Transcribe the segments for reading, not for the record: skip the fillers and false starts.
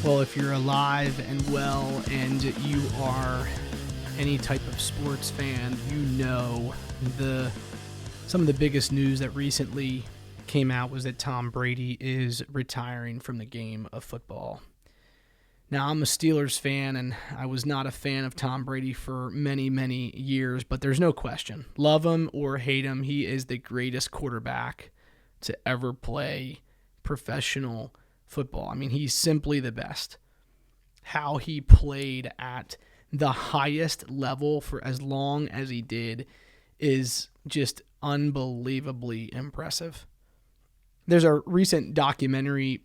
Well, if you're alive and well and you are any type of sports fan, you know some of the biggest news that recently came out was that Tom Brady is retiring from the game of football. Now, I'm a Steelers fan, and I was not a fan of Tom Brady for many, many years, but there's no question. Love him or hate him, he is the greatest quarterback to ever play professional football. I mean, he's simply the best. How he played at the highest level for as long as he did is just unbelievably impressive. There's a recent documentary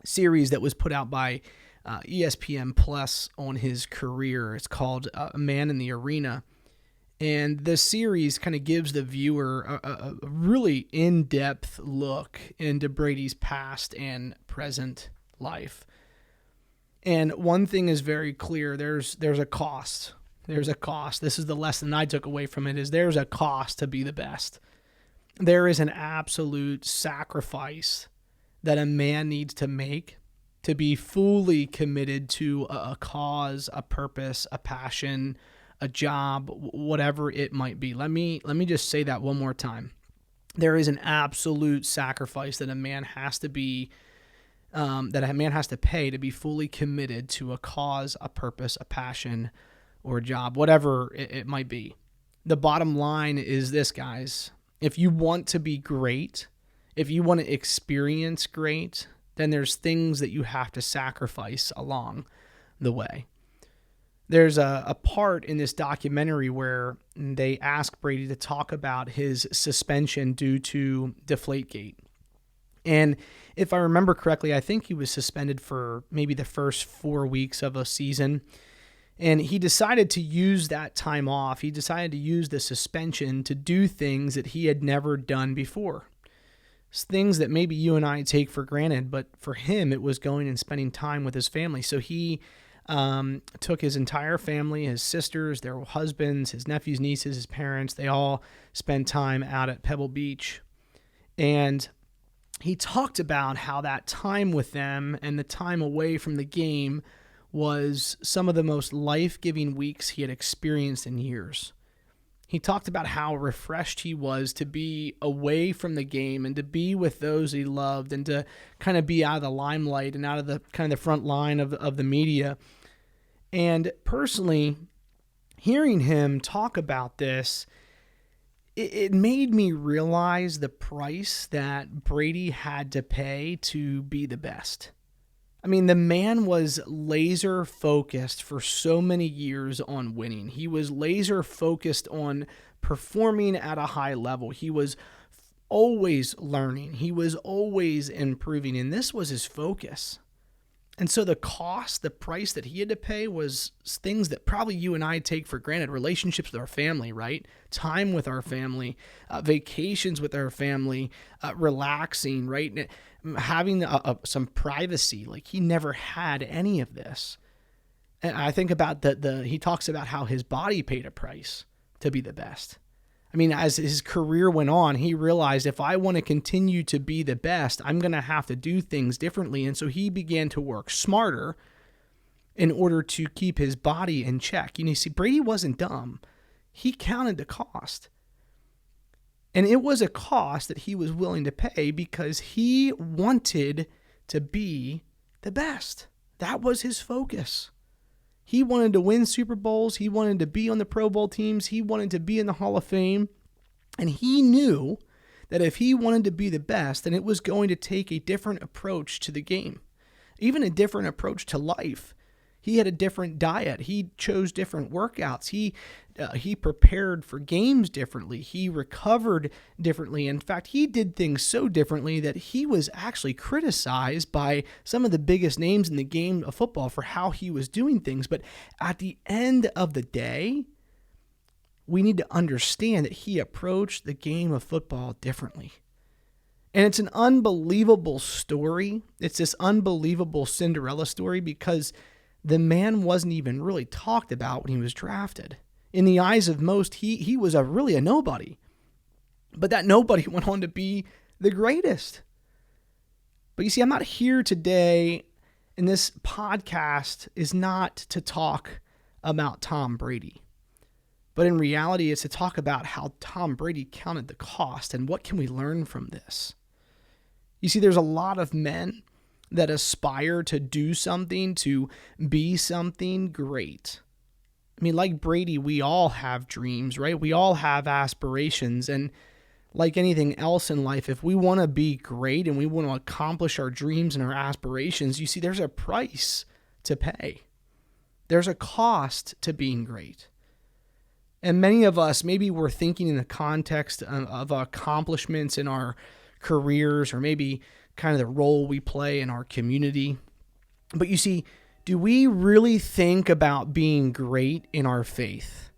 series that was put out by ESPN Plus on his career. It's called A Man in the Arena. And the series kind of gives the viewer a really in-depth look into Brady's past and present life. And one thing is very clear, there's a cost. There's a cost. This is the lesson I took away from it, is there's a cost to be the best. There is an absolute sacrifice that a man needs to make to be fully committed to a cause, a purpose, a passion, a job, whatever it might be. Let me just say that one more time. There is an absolute sacrifice that a man has to be, that a man has to pay to be fully committed to a cause, a purpose, a passion, or a job, whatever it might be. The bottom line is this, guys. If you want to be great, if you want to experience great, then there's things that you have to sacrifice along the way. There's a part in this documentary where they ask Brady to talk about his suspension due to Deflategate. And if I remember correctly, I think he was suspended for maybe the first 4 weeks of a season. And he decided to use that time off. He decided to use the suspension to do things that he had never done before. It's things that maybe you and I take for granted, but for him, it was going and spending time with his family. So he took his entire family, his sisters, their husbands, his nephews, nieces, his parents. They all spent time out at Pebble Beach. And he talked about how that time with them and the time away from the game was some of the most life-giving weeks he had experienced in years. He talked about how refreshed he was to be away from the game and to be with those he loved and to kind of be out of the limelight and out of the kind of the front line of the media. And personally, hearing him talk about this, it made me realize the price that Brady had to pay to be the best. I mean, the man was laser focused for so many years on winning. He was laser focused on performing at a high level. He was always learning. He was always improving, and this was his focus. And so the cost, the price that he had to pay was things that probably you and I take for granted. Relationships with our family, right? Time with our family, vacations with our family, relaxing, right? Having some privacy. Like, he never had any of this. And I think about he talks about how his body paid a price to be the best. I mean, as his career went on, he realized if I want to continue to be the best, I'm going to have to do things differently. And so he began to work smarter in order to keep his body in check. You see, Brady wasn't dumb. He counted the cost. And it was a cost that he was willing to pay because he wanted to be the best. That was his focus. He wanted to win Super Bowls. He wanted to be on the Pro Bowl teams. He wanted to be in the Hall of Fame. And he knew that if he wanted to be the best, then it was going to take a different approach to the game, even a different approach to life. He had a different diet. He chose different workouts. He prepared for games differently. He recovered differently. In fact, he did things so differently that he was actually criticized by some of the biggest names in the game of football for how he was doing things. But at the end of the day, we need to understand that he approached the game of football differently. And it's an unbelievable story. It's this unbelievable Cinderella story because the man wasn't even really talked about when he was drafted. In the eyes of most, he was really a nobody. But that nobody went on to be the greatest. But you see, I'm not here today And this podcast is not to talk about Tom Brady, but in reality, it's to talk about how Tom Brady counted the cost and what can we learn from this. You see, there's a lot of men that aspire to do something, to be something great. I mean, like Brady, we all have dreams, right? We all have aspirations. And like anything else in life, if we want to be great and we want to accomplish our dreams and our aspirations, you see, there's a price to pay. There's a cost to being great. And many of us, maybe we're thinking in the context of accomplishments in our careers, or maybe kind of the role we play in our community. But you see, do we really think about being great in our faith?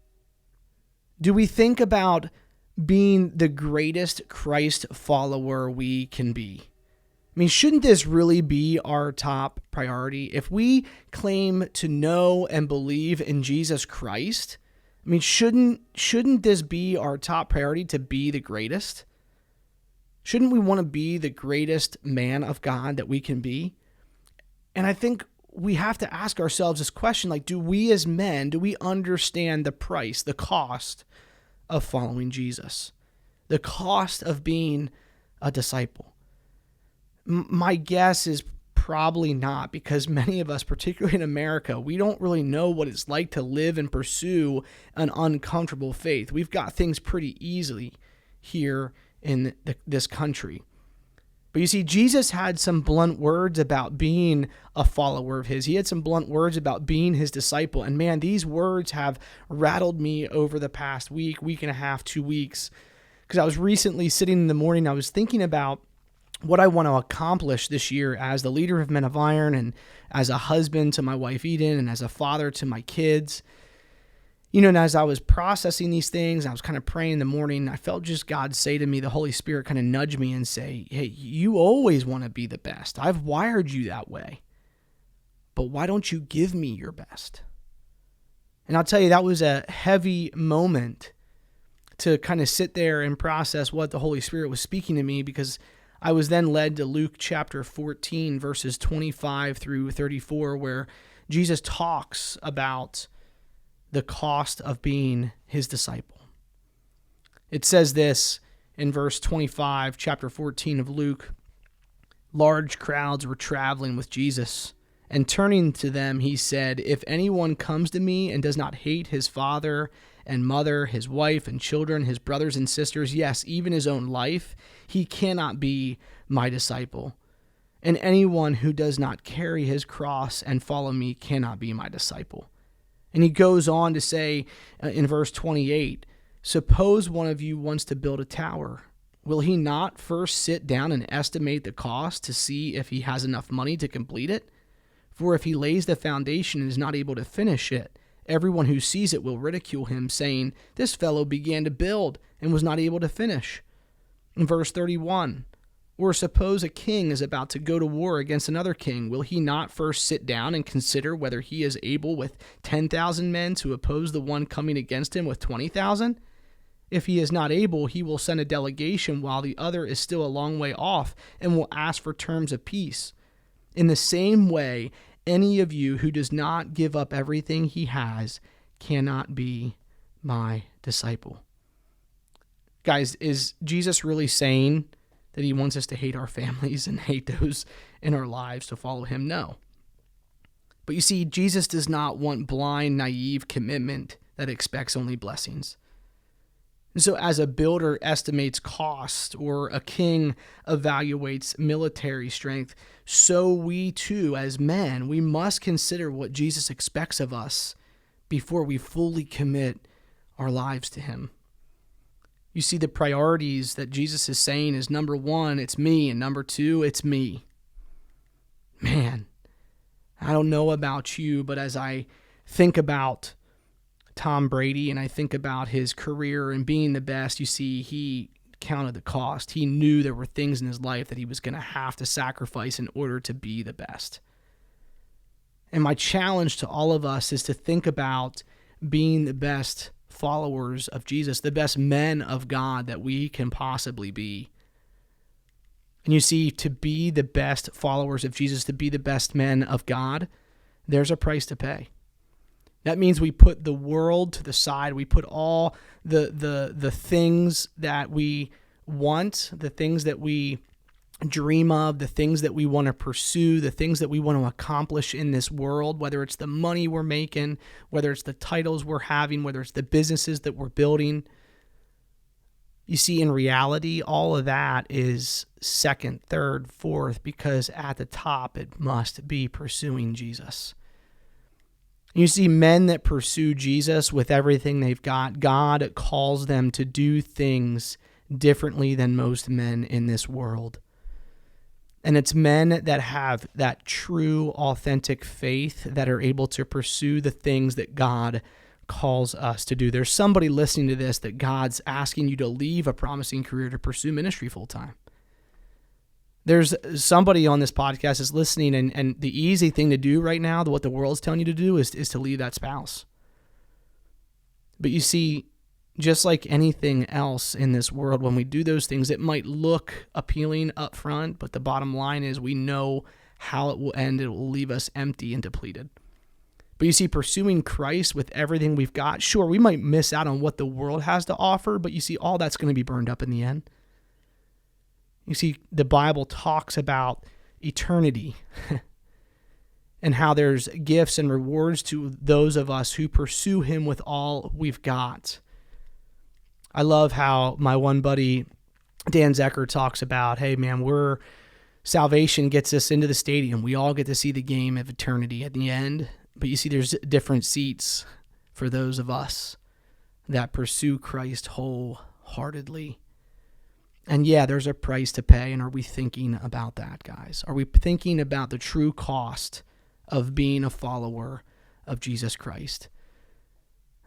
Do we think about being the greatest Christ follower we can be? I mean, shouldn't this really be our top priority? If we claim to know and believe in Jesus Christ, I mean, shouldn't this be our top priority, to be the greatest? Shouldn't we want to be the greatest man of God that we can be? And I think we have to ask ourselves this question, like, do we as men, do we understand the price, the cost of following Jesus? The cost of being a disciple? My guess is probably not, because many of us, particularly in America, we don't really know what it's like to live and pursue an uncomfortable faith. We've got things pretty easily here in this country. But you see, Jesus had some blunt words about being a follower of his. He had some blunt words about being his disciple. And man, these words have rattled me over the past week and a half, 2 weeks. Because I was recently sitting in the morning, I was thinking about what I want to accomplish this year as the leader of Men of Iron, and as a husband to my wife Eden, and as a father to my kids. You know, and as I was processing these things, I was kind of praying in the morning, I felt just God say to me, the Holy Spirit kind of nudge me and say, hey, you always want to be the best. I've wired you that way. But why don't you give me your best? And I'll tell you, that was a heavy moment to kind of sit there and process what the Holy Spirit was speaking to me, because I was then led to Luke chapter 14, verses 25 through 34, where Jesus talks about the cost of being his disciple. It says this in verse 25, chapter 14 of Luke: large crowds were traveling with Jesus, and turning to them, he said, if anyone comes to me and does not hate his father and mother, his wife and children, his brothers and sisters, yes, even his own life, he cannot be my disciple. And anyone who does not carry his cross and follow me cannot be my disciple. And he goes on to say in verse 28, suppose one of you wants to build a tower. Will he not first sit down and estimate the cost to see if he has enough money to complete it? For if he lays the foundation and is not able to finish it, everyone who sees it will ridicule him, saying, this fellow began to build and was not able to finish. In verse 31, or suppose a king is about to go to war against another king. Will he not first sit down and consider whether he is able with 10,000 men to oppose the one coming against him with 20,000? If he is not able, he will send a delegation while the other is still a long way off, and will ask for terms of peace. In the same way, any of you who does not give up everything he has cannot be my disciple. Guys, is Jesus really saying that he wants us to hate our families and hate those in our lives to follow him? No. But you see, Jesus does not want blind, naive commitment that expects only blessings. And so as a builder estimates cost, or a king evaluates military strength, so we too, as men, we must consider what Jesus expects of us before we fully commit our lives to him. You see, the priorities that Jesus is saying is, number one, it's me, and number two, it's me. Man, I don't know about you, but as I think about Tom Brady and I think about his career and being the best, you see, he counted the cost. He knew there were things in his life that he was going to have to sacrifice in order to be the best. And my challenge to all of us is to think about being the best followers of Jesus, the best men of God that we can possibly be. And you see, to be the best followers of Jesus, to be the best men of God, there's a price to pay. That means we put the world to the side. We put all the things that we want, the things that we dream of, the things that we want to pursue, the things that we want to accomplish in this world, whether it's the money we're making, whether it's the titles we're having, whether it's the businesses that we're building. You see, in reality, all of that is second, third, fourth, because at the top, it must be pursuing Jesus. You see, men that pursue Jesus with everything they've got, God calls them to do things differently than most men in this world. And it's men that have that true, authentic faith that are able to pursue the things that God calls us to do. There's somebody listening to this that God's asking you to leave a promising career to pursue ministry full time. There's somebody on this podcast is listening, and the easy thing to do right now, what the world's telling you to do, is to leave that spouse. But you see, just like anything else in this world, when we do those things, it might look appealing up front, but the bottom line is we know how it will end. It will leave us empty and depleted. But you see, pursuing Christ with everything we've got, sure, we might miss out on what the world has to offer, but you see, all that's going to be burned up in the end. You see, the Bible talks about eternity and how there's gifts and rewards to those of us who pursue him with all we've got. I love how my one buddy, Dan Zecker, talks about, hey man, salvation gets us into the stadium. We all get to see the game of eternity at the end. But you see, there's different seats for those of us that pursue Christ wholeheartedly. And yeah, there's a price to pay. And are we thinking about that, guys? Are we thinking about the true cost of being a follower of Jesus Christ?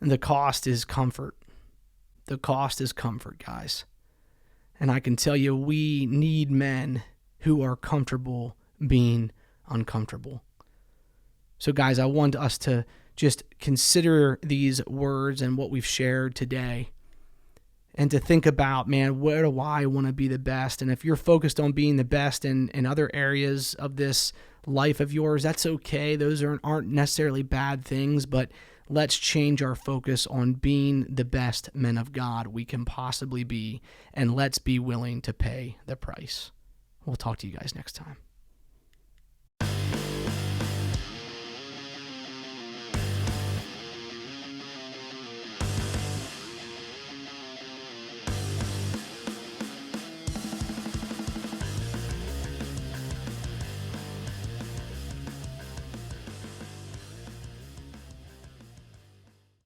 And the cost is comfort. The cost is comfort, guys. And I can tell you, we need men who are comfortable being uncomfortable. So guys, I want us to just consider these words and what we've shared today, and to think about, man, where do I want to be the best? And if you're focused on being the best in other areas of this life of yours, that's okay. Those aren't necessarily bad things, but let's change our focus on being the best men of God we can possibly be, and let's be willing to pay the price. We'll talk to you guys next time.